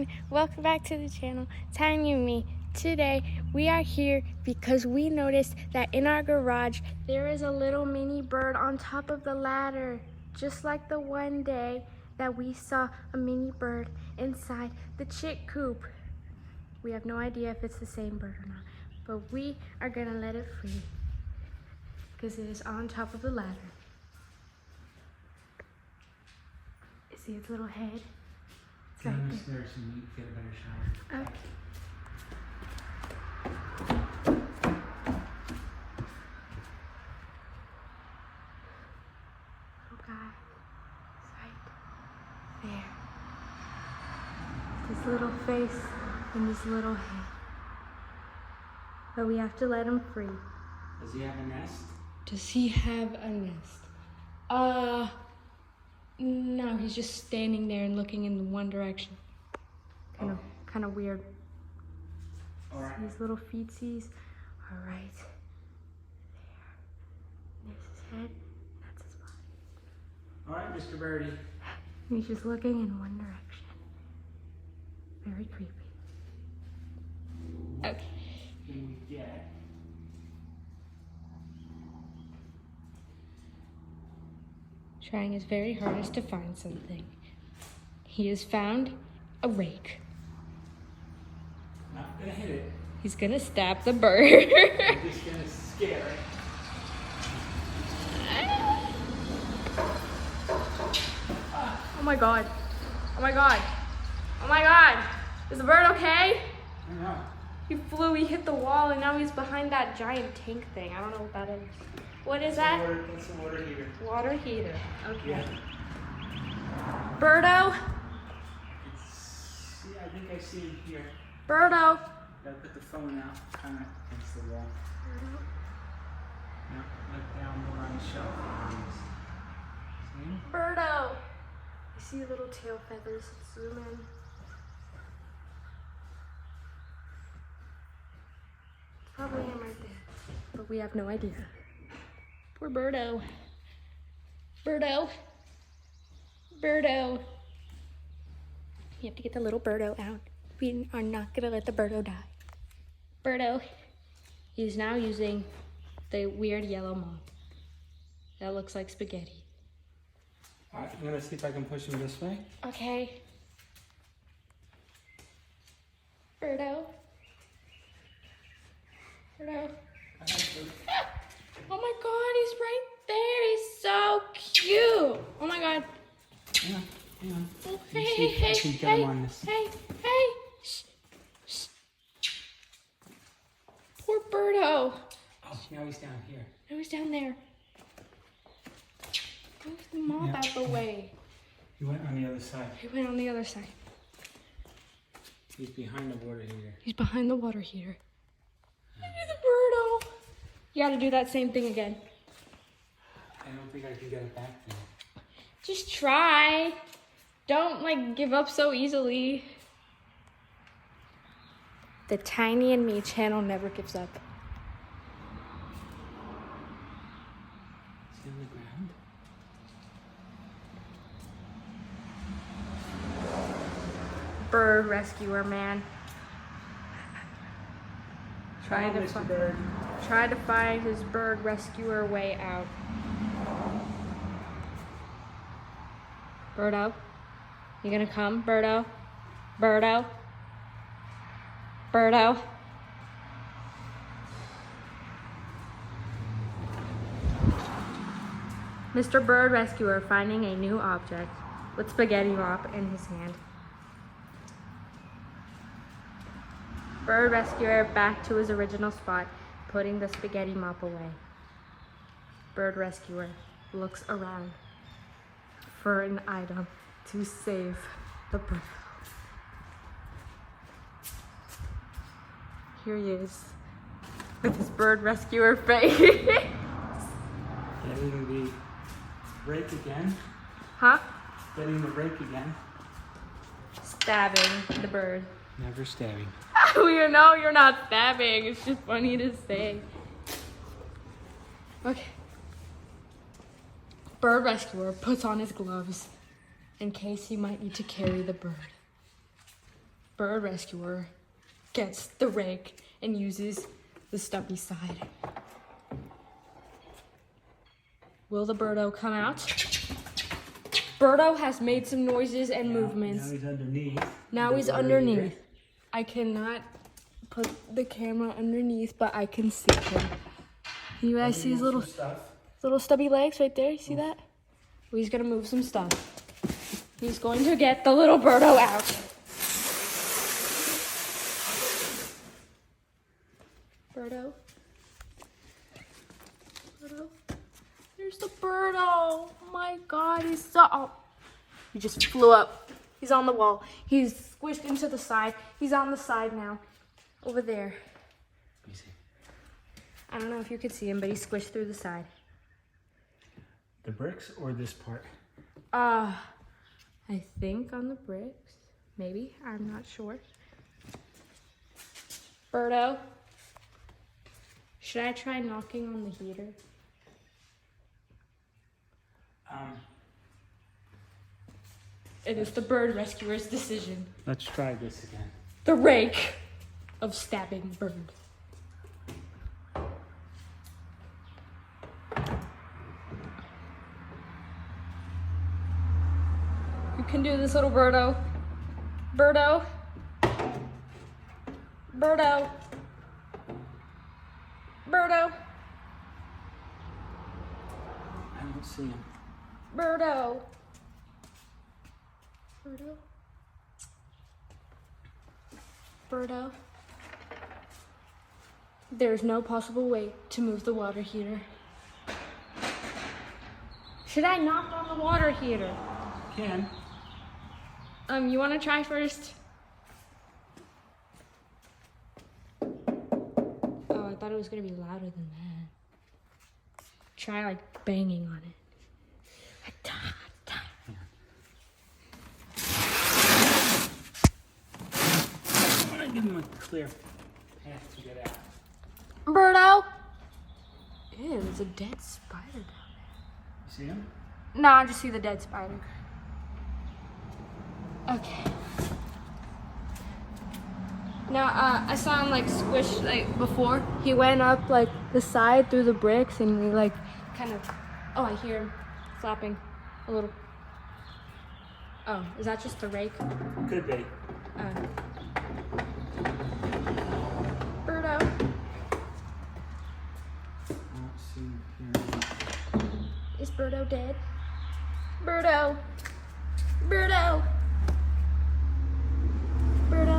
everyone, welcome back to the channel, Tiny and Me. Today we are here because we noticed that in our garage there is a little mini bird on top of the ladder, just like the one day that we saw a mini bird inside the chick coop. We have no idea if it's the same bird or not, but we are gonna let it free because it is on top of the ladder. See its little head? It's Get right on the there. stairs and you get a better shower. Okay. Little guy is right there. This little face and this little head. But we have to let him free. Does he have a nest? Does he have a nest? No, he's just standing there and looking in one direction. Kind of weird. All right. These little feetsies are right there. There's his head, and that's his body. All right, Mr. Birdie. He's just looking in one direction. Very creepy. Okay. Can we get? Trying his very hardest to find something. He has found a rake. Not gonna hit it. He's gonna stab the bird. I'm just gonna scare it. Oh my god. Oh my god. Oh my god. Is the bird okay? I don't know. He flew, he hit the wall, and now he's behind that giant tank thing. I don't know what that is. What is that? That's the water heater. Water heater. Okay. Yeah. Birdo? I think I see him here. Birdo? Gotta put the phone out, kind of against the wall. Now, look down more on the shelf. See him? Birdo! I see little tail feathers. Zoom in. It's probably him right there. But we have no idea. Poor Birdo. Birdo. Birdo. You have to get the little Birdo out. We are not gonna let the Birdo die. Birdo. He's now using the weird yellow mop. That looks like spaghetti. All right, I'm gonna see if I can push him this way. Okay. Birdo. Birdo. Oh my god, he's right there. He's so cute. Oh my god. Hang on, hang on. Oh, Let me hey, see if I hey, can hey, get him on this. hey, hey. Shh, shh. Poor Birdo. Oh, now he's down here. No, he's down there. Move the mop Yeah. out the way. He went on the other side. He went on the other side. He's behind the water heater. He's behind the water heater. Look at the Birdo. You gotta do that same thing again. I don't think I can get it back there. Just try. Don't give up so easily. The Tiny and Me channel never gives up. Is he on the ground? Bird rescuer man. Come on, Mr. Bird. Try to find his bird rescuer way out. Birdo, you gonna come, Birdo? Birdo? Birdo? Mr. Bird Rescuer finding a new object with spaghetti mop in his hand. Bird Rescuer back to his original spot, putting the spaghetti mop away. Bird Rescuer looks around for an item to save the bird. Here he is with his Bird Rescuer face. Getting the rake again. Huh? Getting the rake again. Stabbing the bird. Never stabbing. You know you're not stabbing. It's just funny to say. Okay. Bird rescuer puts on his gloves in case he might need to carry the bird. bird rescuer gets the rake and uses the stubby side. Will the birdo come out? Birdo has made some noises and movements. Now he's underneath. Now he's underneath. I cannot put the camera underneath, but I can see him. You guys see his little stubby legs right there? You see that? Well, he's gonna move some stuff. He's going to get the little birdo out. Birdo. Birdo. There's the birdo. Oh my God, he's so... Oh. He just flew up. He's on the wall. He's squished into the side. He's on the side now. Over there. I don't know if you could see him, but he's squished through the side. The bricks or this part? I think on the bricks. Maybe. I'm not sure. Birdo. Should I try knocking on the heater? It is the bird rescuer's decision. Let's try this again. The rake of stabbing bird. You can do this, little birdo. Birdo. Birdo. Birdo. I don't see him. Birdo. Birdo. Birdo. There's no possible way to move the water heater. Should I knock on the water heater? Can. You want to try first? Oh, I thought it was going to be louder than that. Try like banging on it. Like, ta, ta. I'm gonna give him a clear path to get out. Birdo! Ew, there's a dead spider down there. You see him? No, I just see the dead spider. Okay. Now, I saw him like squish like before. He went up like the side through the bricks and we like kind of, oh, I hear him flapping a little. Oh, is that just the rake? Could be. Birdo. I don't see him here. Is Birdo dead? Birdo. Birdo. Birdo.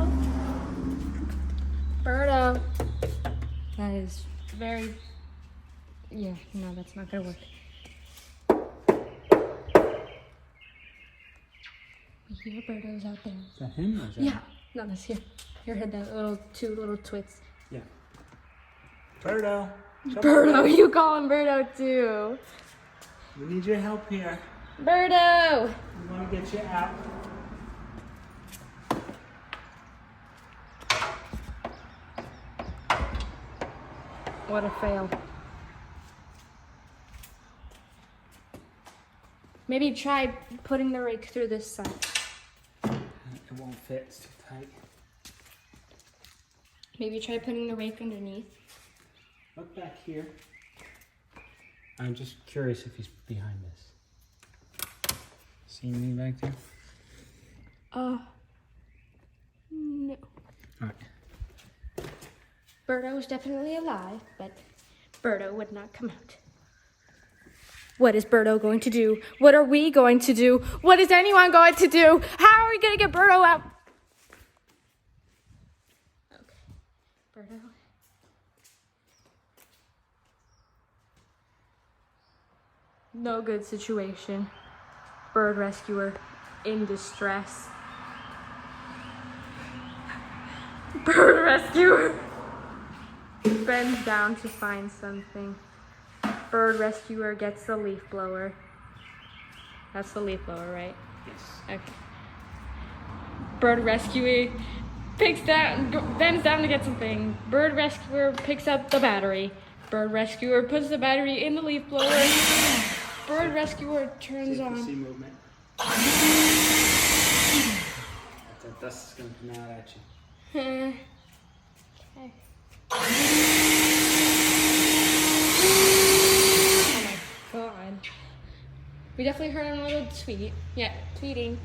Birdo. That is very... Yeah, no, that's not gonna work. We hear Birdos out there. Is that him or is that Yeah. No, that's here. You heard that little two little twits. Yeah. Birdo. Birdo, you call him Birdo too. We need your help here. Birdo! We want to get you out. What a fail. Maybe try putting the rake through this side. It won't fit. It's too tight. Maybe try putting the rake underneath. Look back here. I'm just curious if he's behind this. See me back there? No. Alright. Birdo is definitely alive, but Birdo would not come out. What is Birdo going to do? What are we going to do? What is anyone going to do? How are we going to get Birdo out? Okay. Birdo. No good situation. Bird rescuer in distress. Bird rescuer bends down to find something. Bird rescuer gets the leaf blower. That's the leaf blower, right? Yes. Okay. Bird rescuer bends down to get something. Bird rescuer picks up the battery. Bird rescuer puts the battery in the leaf blower. Bird rescuer turns See on. movement. That's that dust is going to come out at you. Okay. Oh my god. We definitely heard him a little tweet. Yeah, tweeting.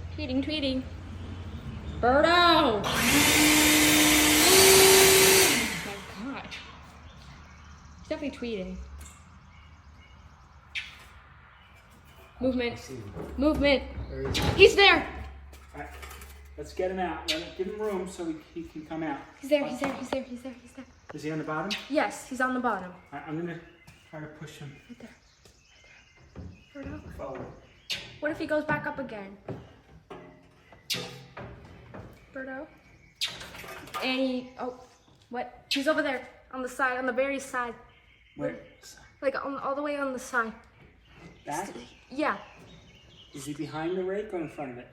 Birdo! Oh my god. He's definitely tweeting. Movement. I see him. Movement. Where is he? He's there! All right, let's get him out. Give him room so he can come out. He's there. Is he on the bottom? Yes, he's on the bottom. All right, I'm going to try to push him Right there. Birdo. forward. What if he goes back up again? Birdo. And he, oh, what? He's over there on the side, on the very side. Where? Like all the way on the side. Back? Yeah. Is he behind the rake or in front of it?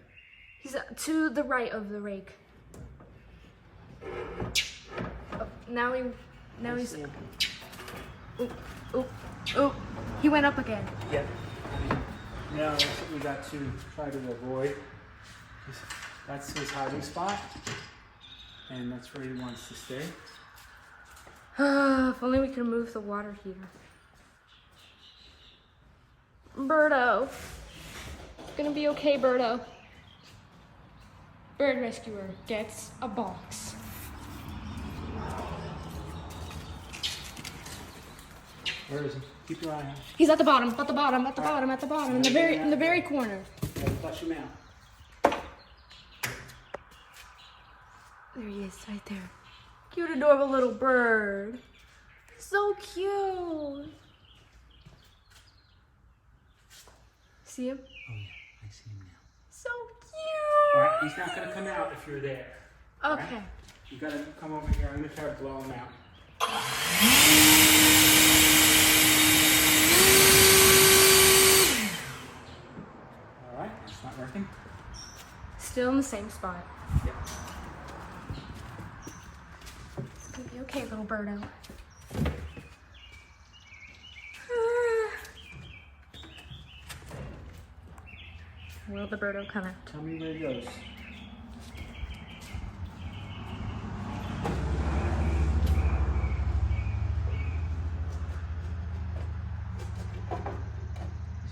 He's to the right of the rake. Oh, now he's, See him. oop. He went up again. Yep. Now that's what we got to try to avoid. That's his hiding spot. And that's where he wants to stay. If only we could move the water heater. Birdo. It's gonna be okay, Birdo. Bird rescuer gets a box. Where is he? Keep your eye on him. He's at the bottom, in the very corner. Gotta flush him out. There he is, right there. Cute, adorable little bird. So cute. See him? Oh yeah, I see him now. So cute. Alright, he's not gonna come out if you're there. Okay. You gotta come over here. I'm gonna try to blow him out. Alright, it's not working. Still in the same spot. Yep. It's gonna be okay, little birdo. Will the birdo come out? Tell me where he goes. Is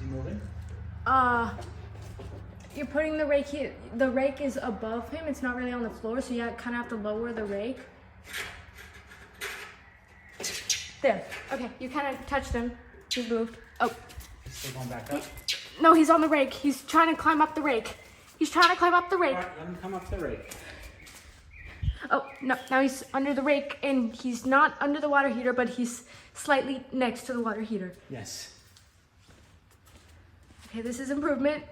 he moving? You're putting the rake here. The rake is above him. It's not really on the floor, so you kind of have to lower the rake. There. Okay, you kind of touched him. He's moved. Oh. He's still going back up. No, he's on the rake. He's trying to climb up the rake. Alright, let him come up the rake. Oh, no, now he's under the rake, and he's not under the water heater, but he's slightly next to the water heater. Yes. Okay, this is improvement.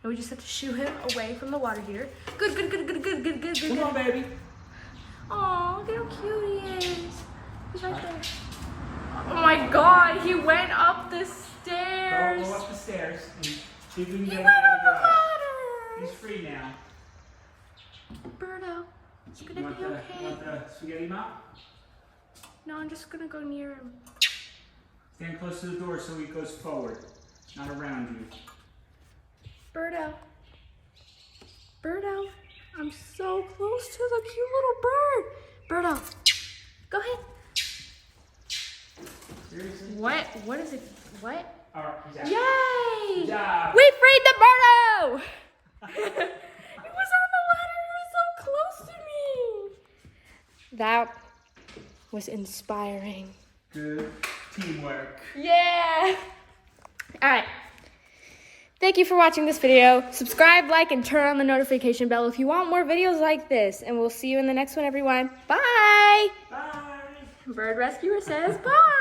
And we just have to shoo him away from the water heater. Good. Come on, baby. Aw, look at how cute he is. He's right there. Oh my god, he went up the stairs. Go up the stairs and see if we can He get went him out up of the the garage. ladder. He's free now. Birdo, it's You gonna want be the, okay. you want the spaghetti mop? No, I'm just gonna go near him. Stand close to the door so he goes forward, not around you. Birdo, I'm so close to the cute little bird. Birdo, go ahead. Seriously? What is it? What? Alright, he's out. Yay! Good job. We freed the birdo! He was on the ladder. He was so close to me. That was inspiring. Good teamwork. Yeah. All right. Thank you for watching this video. Subscribe, like, and turn on the notification bell if you want more videos like this. And we'll see you in the next one, everyone. Bye. Bye. Bird Rescuer says bye.